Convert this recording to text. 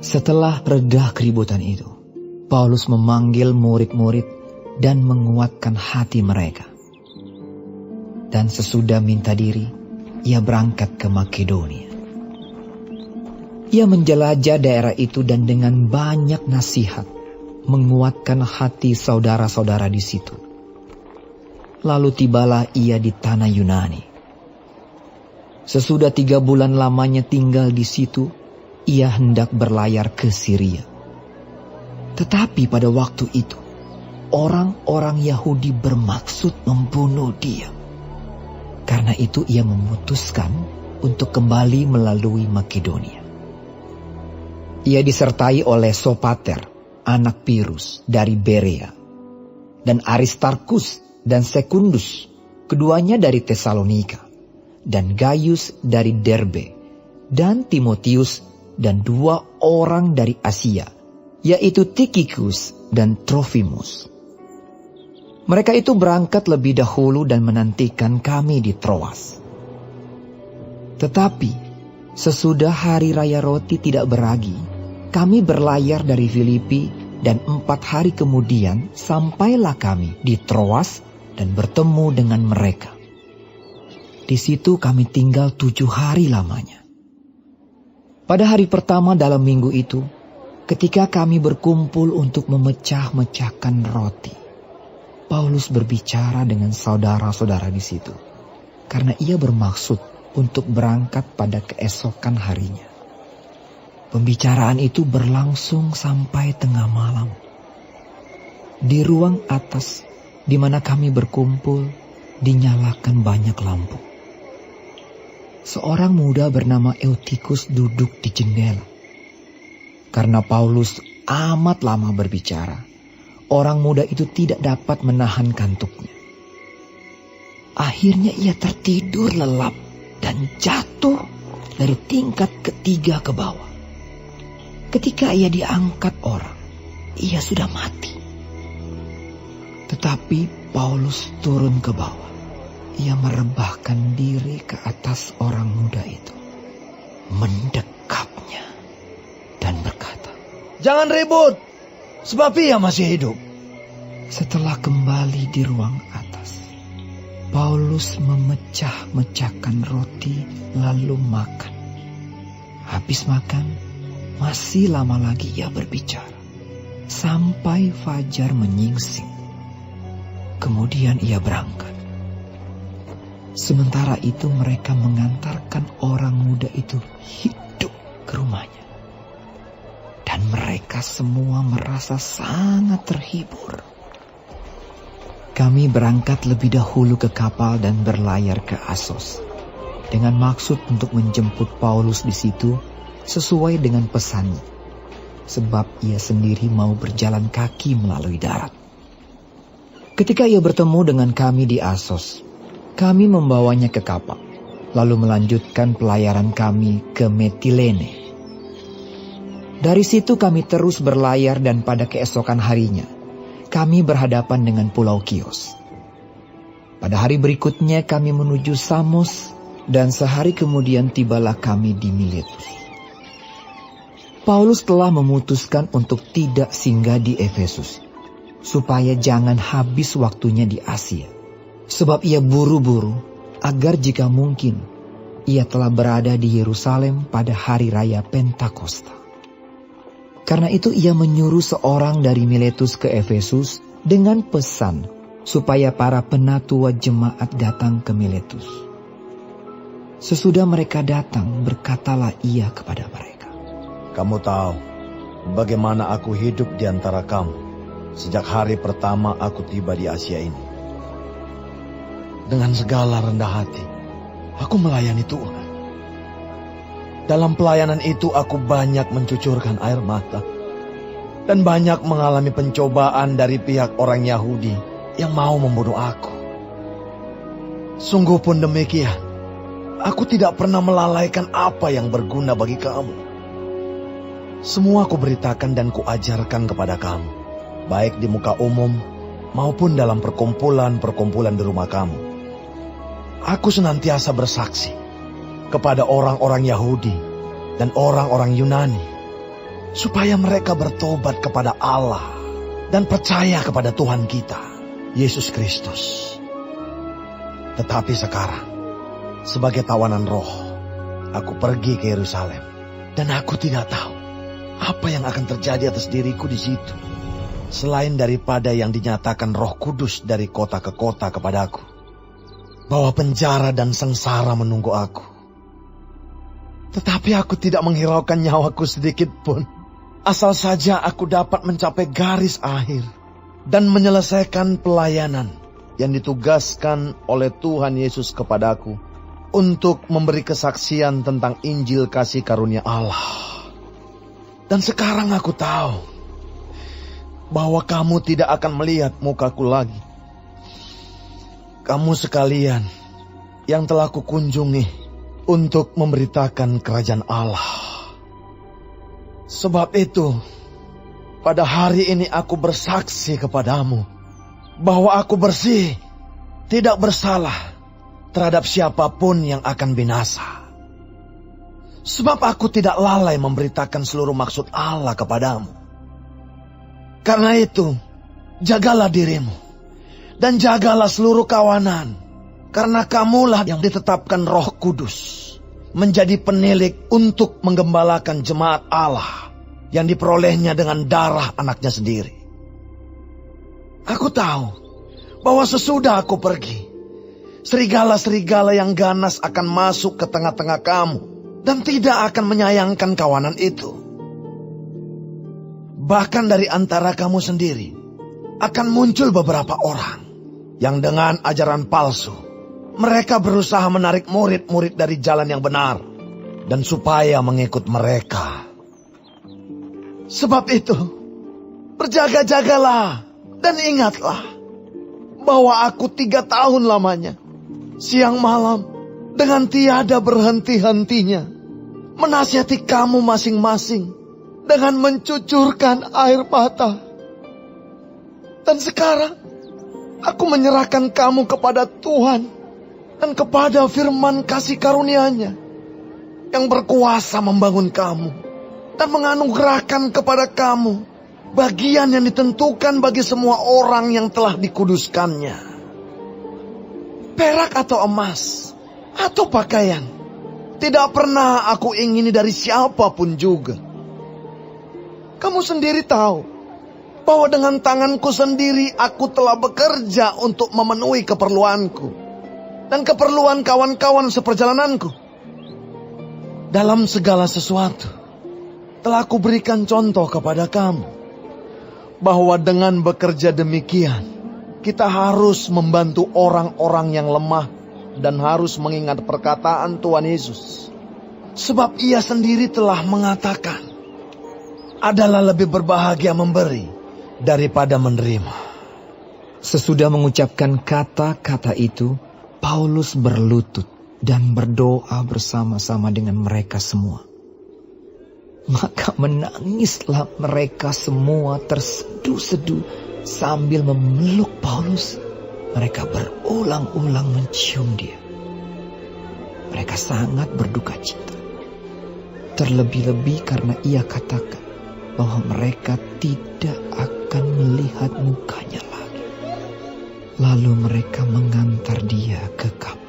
Setelah reda keributan itu, Paulus memanggil murid-murid dan menguatkan hati mereka. Dan sesudah minta diri, ia berangkat ke Makedonia. Ia menjelajah daerah itu dan dengan banyak nasihat menguatkan hati saudara-saudara di situ. Lalu tibalah ia di tanah Yunani. Sesudah 3 bulan lamanya tinggal di situ, ia hendak berlayar ke Syria. Tetapi pada waktu itu, orang-orang Yahudi bermaksud membunuh dia. Karena itu ia memutuskan untuk kembali melalui Makedonia. Ia disertai oleh Sopater, anak Pirus dari Berea, dan Aristarkus dan Sekundus, keduanya dari Tesalonika, dan Gaius dari Derbe, dan Timotius dan 2 orang dari Asia, yaitu Tikhikus dan Trofimus. Mereka itu berangkat lebih dahulu dan menantikan kami di Troas. Tetapi sesudah hari raya roti tidak beragi, kami berlayar dari Filipi dan 4 hari kemudian sampailah kami di Troas dan bertemu dengan mereka. Di situ kami tinggal 7 hari lamanya. Pada hari pertama dalam minggu itu, ketika kami berkumpul untuk memecah-mecahkan roti, Paulus berbicara dengan saudara-saudara di situ, karena ia bermaksud untuk berangkat pada keesokan harinya. Pembicaraan itu berlangsung sampai tengah malam. Di ruang atas, di mana kami berkumpul, dinyalakan banyak lampu. Seorang muda bernama Eutikus duduk di jendela. Karena Paulus amat lama berbicara, orang muda itu tidak dapat menahan kantuknya. Akhirnya ia tertidur lelap dan jatuh dari tingkat ketiga ke bawah. Ketika ia diangkat orang, ia sudah mati. Tetapi Paulus turun ke bawah. Ia merebahkan diri ke atas orang muda itu, mendekapnya, dan berkata, "Jangan ribut, sebab ia masih hidup." Setelah kembali di ruang atas, Paulus memecah-mecahkan roti lalu makan. Habis makan, masih lama lagi ia berbicara, sampai fajar menyingsing. Kemudian ia berangkat. Sementara itu mereka mengantarkan orang muda itu hidup ke rumahnya. Dan mereka semua merasa sangat terhibur. Kami berangkat lebih dahulu ke kapal dan berlayar ke Asos, dengan maksud untuk menjemput Paulus di situ sesuai dengan pesannya, sebab ia sendiri mau berjalan kaki melalui darat. Ketika ia bertemu dengan kami di Asos, kami membawanya ke kapal, lalu melanjutkan pelayaran kami ke Metilene. Dari situ kami terus berlayar dan pada keesokan harinya, kami berhadapan dengan Pulau Kios. Pada hari berikutnya kami menuju Samos dan sehari kemudian tibalah kami di Miletus. Paulus telah memutuskan untuk tidak singgah di Efesus, supaya jangan habis waktunya di Asia. Sebab ia buru-buru agar jika mungkin ia telah berada di Yerusalem pada hari raya Pentakosta. Karena itu ia menyuruh seorang dari Miletus ke Efesus dengan pesan supaya para penatua jemaat datang ke Miletus. Sesudah mereka datang, berkatalah ia kepada mereka, "Kamu tahu bagaimana aku hidup di antara kamu sejak hari pertama aku tiba di Asia ini. Dengan segala rendah hati, aku melayani Tuhan. Dalam pelayanan itu aku banyak mencucurkan air mata dan banyak mengalami pencobaan dari pihak orang Yahudi yang mau membunuh aku. Sungguh pun demikian, aku tidak pernah melalaikan apa yang berguna bagi kamu. Semua aku beritakan dan kuajarkan kepada kamu, baik di muka umum maupun dalam perkumpulan-perkumpulan di rumah kamu. Aku senantiasa bersaksi kepada orang-orang Yahudi dan orang-orang Yunani supaya mereka bertobat kepada Allah dan percaya kepada Tuhan kita, Yesus Kristus. Tetapi sekarang, sebagai tawanan roh, aku pergi ke Yerusalem, dan aku tidak tahu apa yang akan terjadi atas diriku di situ, selain daripada yang dinyatakan Roh Kudus dari kota ke kota kepadaku, bahwa penjara dan sengsara menunggu aku. Tetapi aku tidak menghiraukan nyawaku sedikit pun, asal saja aku dapat mencapai garis akhir dan menyelesaikan pelayanan yang ditugaskan oleh Tuhan Yesus kepadaku untuk memberi kesaksian tentang Injil kasih karunia Allah. Dan sekarang aku tahu bahwa kamu tidak akan melihat mukaku lagi. Kamu sekalian yang telah kukunjungi untuk memberitakan kerajaan Allah. Sebab itu, pada hari ini aku bersaksi kepadamu bahwa aku bersih, tidak bersalah terhadap siapapun yang akan binasa. Sebab aku tidak lalai memberitakan seluruh maksud Allah kepadamu. Karena itu, jagalah dirimu dan jagalah seluruh kawanan, karena kamulah yang ditetapkan Roh Kudus menjadi penilik untuk menggembalakan jemaat Allah yang diperolehnya dengan darah anaknya sendiri. Aku tahu bahwa sesudah aku pergi, serigala-serigala yang ganas akan masuk ke tengah-tengah kamu dan tidak akan menyayangkan kawanan itu. Bahkan dari antara kamu sendiri akan muncul beberapa orang yang dengan ajaran palsu mereka berusaha menarik murid-murid dari jalan yang benar dan supaya mengikut mereka. Sebab itu, berjaga-jagalah dan ingatlah bahwa aku 3 tahun lamanya, siang malam, dengan tiada berhenti-hentinya, menasihati kamu masing-masing dengan mencucurkan air mata. Dan sekarang, aku menyerahkan kamu kepada Tuhan dan kepada firman kasih karunia-Nya yang berkuasa membangun kamu dan menganugerahkan kepada kamu bagian yang ditentukan bagi semua orang yang telah dikuduskannya. Perak atau emas atau pakaian tidak pernah aku ingini dari siapapun juga. Kamu sendiri tahu bahwa dengan tanganku sendiri aku telah bekerja untuk memenuhi keperluanku dan keperluan kawan-kawan seperjalananku. Dalam segala sesuatu telah kuberikan contoh kepada kamu bahwa dengan bekerja demikian kita harus membantu orang-orang yang lemah dan harus mengingat perkataan Tuhan Yesus. Sebab Ia sendiri telah mengatakan, adalah lebih berbahagia memberi daripada menerima. Sesudah mengucapkan kata-kata itu, Paulus berlutut dan berdoa bersama-sama dengan mereka semua. Maka menangislah mereka semua terseduh-seduh sambil memeluk Paulus. Mereka berulang-ulang mencium dia. Mereka sangat berduka cita. Terlebih-lebih karena ia katakan bahwa mereka tidak akan melihat mukanya lagi. Lalu mereka mengantar dia ke kamar.